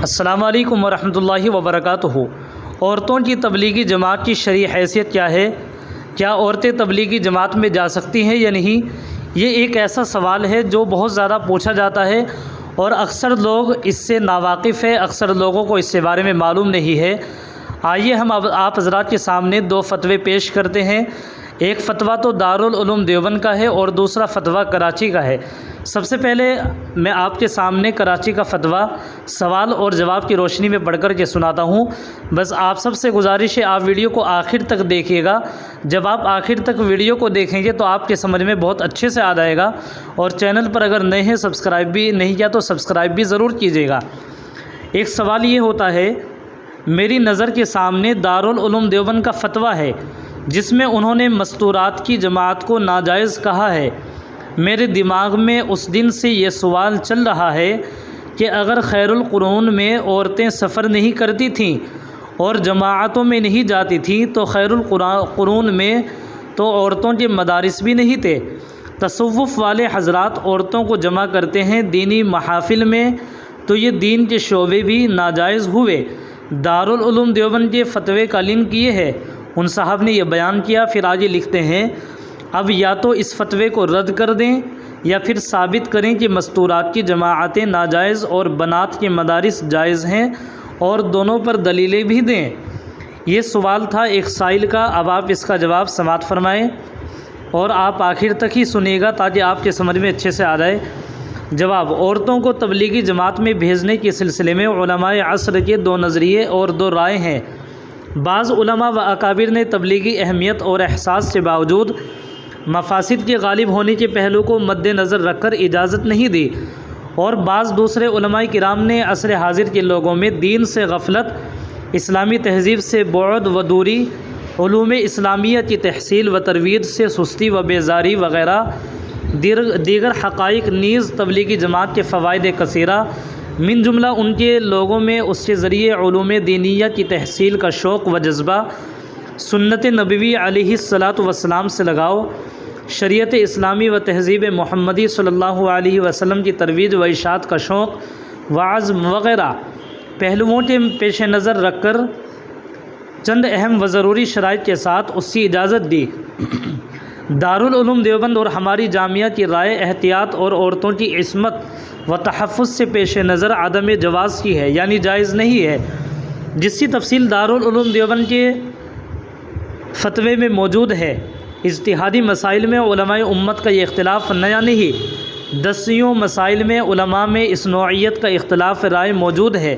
السلام علیکم ورحمۃ اللہ وبرکاتہ۔ عورتوں کی تبلیغی جماعت کی شرعی حیثیت کیا ہے؟ کیا عورتیں تبلیغی جماعت میں جا سکتی ہیں یا نہیں؟ یہ ایک ایسا سوال ہے جو بہت زیادہ پوچھا جاتا ہے اور اکثر لوگ اس سے ناواقف ہے، اکثر لوگوں کو اس کے بارے میں معلوم نہیں ہے۔ آئیے ہم آپ حضرات کے سامنے دو فتوے پیش کرتے ہیں۔ ایک فتویٰ تو دارالعلوم دیوبند کا ہے اور دوسرا فتویٰ کراچی کا ہے۔ سب سے پہلے میں آپ کے سامنے کراچی کا فتویٰ سوال اور جواب کی روشنی میں پڑھ کر کے سناتا ہوں۔ بس آپ سب سے گزارش ہے آپ ویڈیو کو آخر تک دیکھیے گا۔ جب آپ آخر تک ویڈیو کو دیکھیں گے تو آپ کے سمجھ میں بہت اچھے سے آ جائے گا، اور چینل پر اگر نئے ہیں سبسکرائب بھی نہیں کیا تو سبسکرائب بھی ضرور کیجیے گا۔ ایک سوال یہ ہوتا ہے، میری نظر کے سامنے دارالعلوم دیوبند کا فتویٰ ہے جس میں انہوں نے مستورات کی جماعت کو ناجائز کہا ہے۔ میرے دماغ میں اس دن سے یہ سوال چل رہا ہے کہ اگر خیر القرون میں عورتیں سفر نہیں کرتی تھیں اور جماعتوں میں نہیں جاتی تھیں تو خیر القرون میں تو عورتوں کے مدارس بھی نہیں تھے۔ تصوف والے حضرات عورتوں کو جمع کرتے ہیں دینی محافل میں، تو یہ دین کے شعبے بھی ناجائز ہوئے۔ دارالعلوم دیوبند کے فتوے کا لنک یہ ہے، ان صاحب نے یہ بیان کیا۔ پھر آگے لکھتے ہیں، اب یا تو اس فتوے کو رد کر دیں یا پھر ثابت کریں کہ مستورات کی جماعتیں ناجائز اور بنات کے مدارس جائز ہیں، اور دونوں پر دلیلیں بھی دیں۔ یہ سوال تھا ایک سائل کا۔ اب آپ اس کا جواب سماعت فرمائیں اور آپ آخر تک ہی سنیے گا تاکہ آپ کے سمجھ میں اچھے سے آ جائے۔ جواب: عورتوں کو تبلیغی جماعت میں بھیجنے کے سلسلے میں علماء عصر کے دو نظریے اور دو رائے ہیں۔ بعض علماء و اکابر نے تبلیغی اہمیت اور احساس کے باوجود مفاسد کے غالب ہونے کے پہلو کو مد نظر رکھ کر اجازت نہیں دی، اور بعض دوسرے علماء کرام نے عصر حاضر کے لوگوں میں دین سے غفلت، اسلامی تہذیب سے بعد و دوری، علوم اسلامیہ کی تحصیل و ترویج سے سستی و بیزاری وغیرہ دیگر حقائق نیز تبلیغی جماعت کے فوائد کثیرہ، من جملہ ان کے لوگوں میں اس کے ذریعے علوم دینیہ کی تحصیل کا شوق و جذبہ، سنت نبوی علیہ الصلاۃ والسلام سے لگاؤ، شریعت اسلامی و تہذیب محمدی صلی اللہ علیہ وسلم کی ترویج و اشاعت کا شوق و عزم وغیرہ پہلوؤں کے پیش نظر رکھ کر چند اہم و ضروری شرائط کے ساتھ اس کی اجازت دی۔ دارالعلوم دیوبند اور ہماری جامعہ کی رائے احتیاط اور عورتوں کی عصمت و تحفظ سے پیش نظر عدم جواز کی ہے، یعنی جائز نہیں ہے، جس کی تفصیل دارالعلوم دیوبند کے فتوے میں موجود ہے۔ اجتہادی مسائل میں علماء امت کا یہ اختلاف نیا نہیں، دسیوں مسائل میں علماء میں اس نوعیت کا اختلاف رائے موجود ہے۔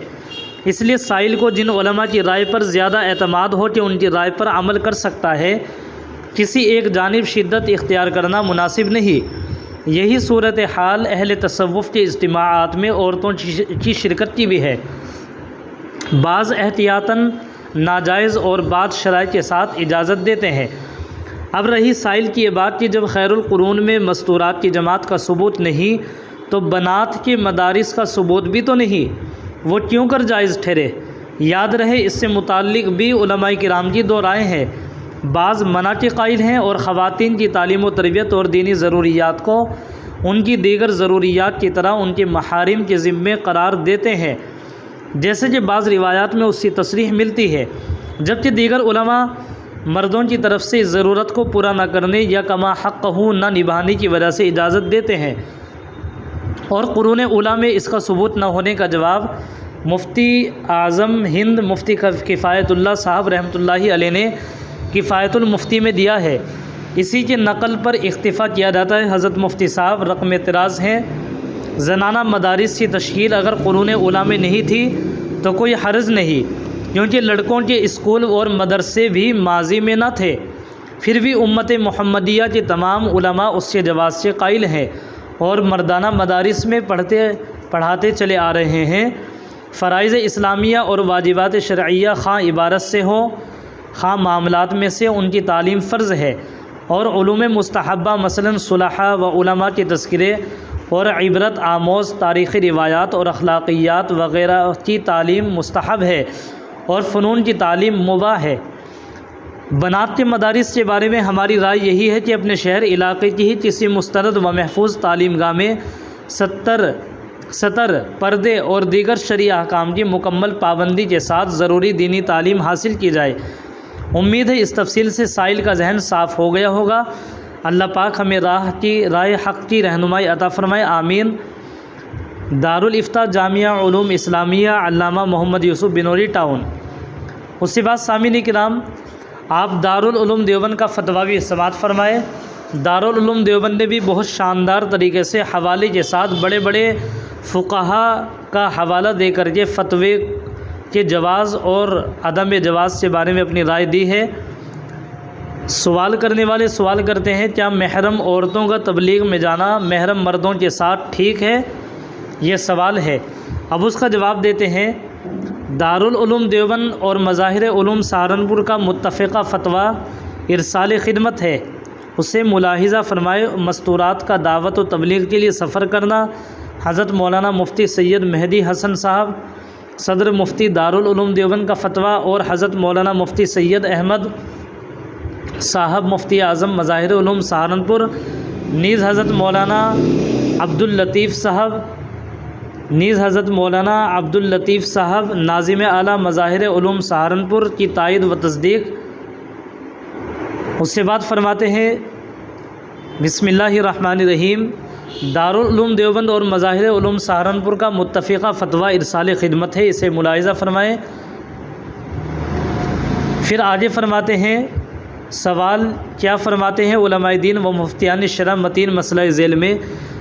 اس لیے سائل کو جن علماء کی رائے پر زیادہ اعتماد ہو کہ ان کی رائے پر عمل کر سکتا ہے، کسی ایک جانب شدت اختیار کرنا مناسب نہیں۔ یہی صورتحال اہل تصوف کے اجتماعات میں عورتوں کی شرکت کی بھی ہے، بعض احتیاطاً ناجائز اور بعض شرائط کے ساتھ اجازت دیتے ہیں۔ اب رہی سائل کی یہ بات کہ جب خیر القرون میں مستورات کی جماعت کا ثبوت نہیں تو بنات کے مدارس کا ثبوت بھی تو نہیں، وہ کیوں کر جائز ٹھہرے؟ یاد رہے اس سے متعلق بھی علماء کرام کی دو رائے ہیں، بعض منع کے قائل ہیں اور خواتین کی تعلیم و تربیت اور دینی ضروریات کو ان کی دیگر ضروریات کی طرح ان کے محارم کے ذمے قرار دیتے ہیں، جیسے کہ بعض روایات میں اس کی تصریح ملتی ہے، جبکہ دیگر علماء مردوں کی طرف سے اس ضرورت کو پورا نہ کرنے یا کما حق نہ نبھانے کی وجہ سے اجازت دیتے ہیں۔ اور قرون اولیٰ میں اس کا ثبوت نہ ہونے کا جواب مفتی اعظم ہند مفتی کفایت اللہ صاحب رحمۃ اللہ علیہ نے کفایت المفتی میں دیا ہے۔ اسی کے نقل پر اکتفا کیا جاتا ہے۔ حضرت مفتی صاحب رقم اعتراض ہیں، زنانہ مدارس کی تشکیل اگر قرون اولیٰ میں نہیں تھی تو کوئی حرج نہیں، کیونکہ لڑکوں کے اسکول اور مدرسے بھی ماضی میں نہ تھے، پھر بھی امت محمدیہ کے تمام علماء اس کے جواز سے قائل ہیں اور مردانہ مدارس میں پڑھاتے چلے آ رہے ہیں۔ فرائض اسلامیہ اور واجبات شرعیہ خواہ عبارت سے ہوں خواہ معاملات میں سے ان کی تعلیم فرض ہے، اور علوم مستحبہ مثلاً صلحاء و علماء کے تذکرے اور عبرت آموز تاریخی روایات اور اخلاقیات وغیرہ کی تعلیم مستحب ہے، اور فنون کی تعلیم مباح ہے۔ بنات کے مدارس کے بارے میں ہماری رائے یہی ہے کہ اپنے شہر علاقے کی ہی کسی مستند و محفوظ تعلیم گاہ میں 70 سطر، پردے اور دیگر شرعی احکام کی مکمل پابندی کے ساتھ ضروری دینی تعلیم حاصل کی جائے۔ امید ہے اس تفصیل سے سائل کا ذہن صاف ہو گیا ہوگا۔ اللہ پاک ہمیں راہ حق کی رہنمائی عطا فرمائے، آمین۔ دارالافتاء جامعہ علوم اسلامیہ، علامہ محمد یوسف بنوری، ٹاؤن۔ اس کے بعد سامعین کرام، آپ دارالعلوم دیوبند کا فتویٰ بھی سماعت فرمائے۔ دارالعلوم دیوبند نے بھی بہت شاندار طریقے سے حوالے کے ساتھ بڑے بڑے فقہا کا حوالہ دے کر کے فتوے کے جواز اور عدم جواز کے بارے میں اپنی رائے دی ہے۔ سوال کرنے والے سوال کرتے ہیں، کیا محرم عورتوں کا تبلیغ میں جانا محرم مردوں کے ساتھ ٹھیک ہے؟ یہ سوال ہے۔ اب اس کا جواب دیتے ہیں۔ دارالعلوم دیوبند اور مظاہر علوم سہارنپور کا متفقہ فتویٰ ارسال خدمت ہے، اسے ملاحظہ فرمائے۔ مستورات کا دعوت و تبلیغ کے لیے سفر کرنا، حضرت مولانا مفتی سید مہدی حسن صاحب صدر مفتی دارالعلوم دیوبند کا فتویٰ، اور حضرت مولانا مفتی سید احمد صاحب مفتی اعظم مظاہر علوم سہارنپور، نیز حضرت مولانا عبداللطیف صاحب ناظم اعلیٰ مظاہر علوم سہارنپور کی تائید و تصدیق۔ اس کے بعد فرماتے ہیں، بسم اللہ الرحمن الرحیم، دارالعلوم دیوبند اور مظاہر علوم سہارنپور کا متفقہ فتویٰ ارسال خدمت ہے، اسے ملاحظہ فرمائیں۔ پھر آگے فرماتے ہیں، سوال کیا فرماتے ہیں علماء دین و مفتیان شرع متین مسئلہ ذیل میں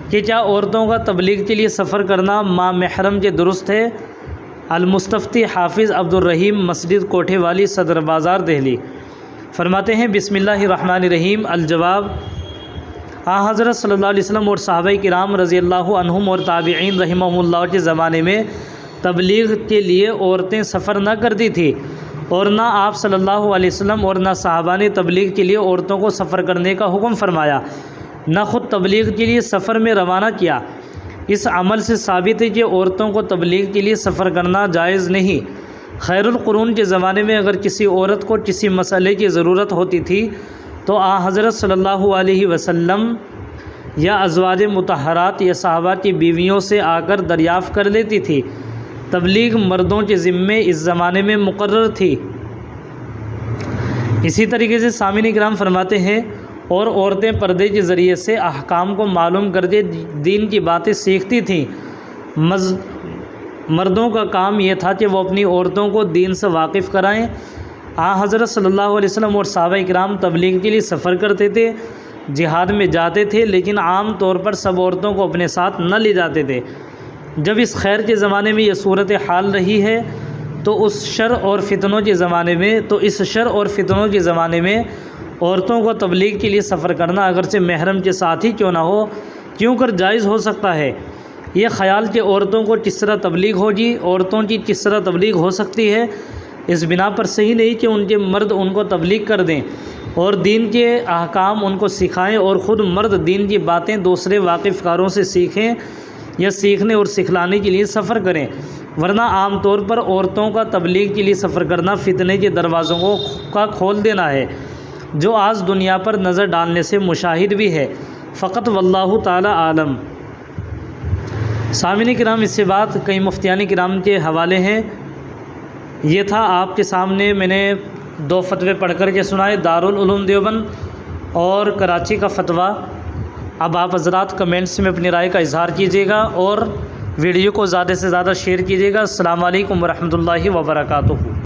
کہ کیا عورتوں کا تبلیغ کے لیے سفر کرنا ماں محرم کے درست ہے؟ المستفتی حافظ عبدالرحیم، مسجد کوٹھے والی، صدر بازار، دہلی۔ فرماتے ہیں، بسم اللہ الرحمن الرحیم۔ الجواب، حضرت صلی اللہ علیہ وسلم اور صحابہ کرام رضی اللہ عنہم اور تابعین رحمہم اللہ کے زمانے میں تبلیغ کے لیے عورتیں سفر نہ کرتی تھیں، اور نہ آپ صلی اللہ علیہ وسلم اور نہ صحابہ نے تبلیغ کے لیے عورتوں کو سفر کرنے کا حکم فرمایا، نہ خود تبلیغ کے لیے سفر میں روانہ کیا۔ اس عمل سے ثابت ہے کہ عورتوں کو تبلیغ کے لیے سفر کرنا جائز نہیں۔ خیر القرون کے زمانے میں اگر کسی عورت کو کسی مسئلے کی ضرورت ہوتی تھی تو حضرت صلی اللہ علیہ وسلم یا ازواج مطہرات یا صحابہ کی بیویوں سے آ کر دریافت کر لیتی تھی۔ تبلیغ مردوں کے ذمے اس زمانے میں مقرر تھی۔ اسی طریقے سے سامعین کرام فرماتے ہیں، اور عورتیں پردے کے ذریعے سے احکام کو معلوم کر کے دین کی باتیں سیکھتی تھیں۔ مردوں کا کام یہ تھا کہ وہ اپنی عورتوں کو دین سے واقف کرائیں۔ حضرت صلی اللہ علیہ وسلم اور صحابہ کرام تبلیغ کے لیے سفر کرتے تھے، جہاد میں جاتے تھے، لیکن عام طور پر سب عورتوں کو اپنے ساتھ نہ لے جاتے تھے۔ جب اس خیر کے زمانے میں یہ صورت حال رہی ہے تو اس شر اور فتنوں کے زمانے میں عورتوں کو تبلیغ کے لیے سفر کرنا اگرچہ محرم کے ساتھ ہی کیوں نہ ہو، کیوں کر جائز ہو سکتا ہے۔ یہ خیال کہ عورتوں کو کس طرح تبلیغ ہوگی، عورتوں کی کس طرح تبلیغ ہو سکتی ہے، اس بنا پر صحیح نہیں کہ ان کے مرد ان کو تبلیغ کر دیں اور دین کے احکام ان کو سکھائیں، اور خود مرد دین کی باتیں دوسرے واقف کاروں سے سیکھیں یا سیکھنے اور سکھلانے کے لیے سفر کریں۔ ورنہ عام طور پر عورتوں کا تبلیغ کے لیے سفر کرنا فتنے کے دروازوں کا کھول دینا ہے، جو آج دنیا پر نظر ڈالنے سے مشاہد بھی ہے۔ فقط واللہ تعالی عالم۔ سامعین کرام، اس سے بعد کئی مفتیان کرام کے حوالے ہیں۔ یہ تھا آپ کے سامنے میں نے 2 فتوے پڑھ کر کے سنائے، دارالعلوم دیوبند اور کراچی کا فتویٰ۔ اب آپ حضرات کمنٹس میں اپنی رائے کا اظہار کیجیے گا اور ویڈیو کو زیادہ سے زیادہ شیئر کیجیے گا۔ السلام علیکم ورحمۃ اللہ وبرکاتہ۔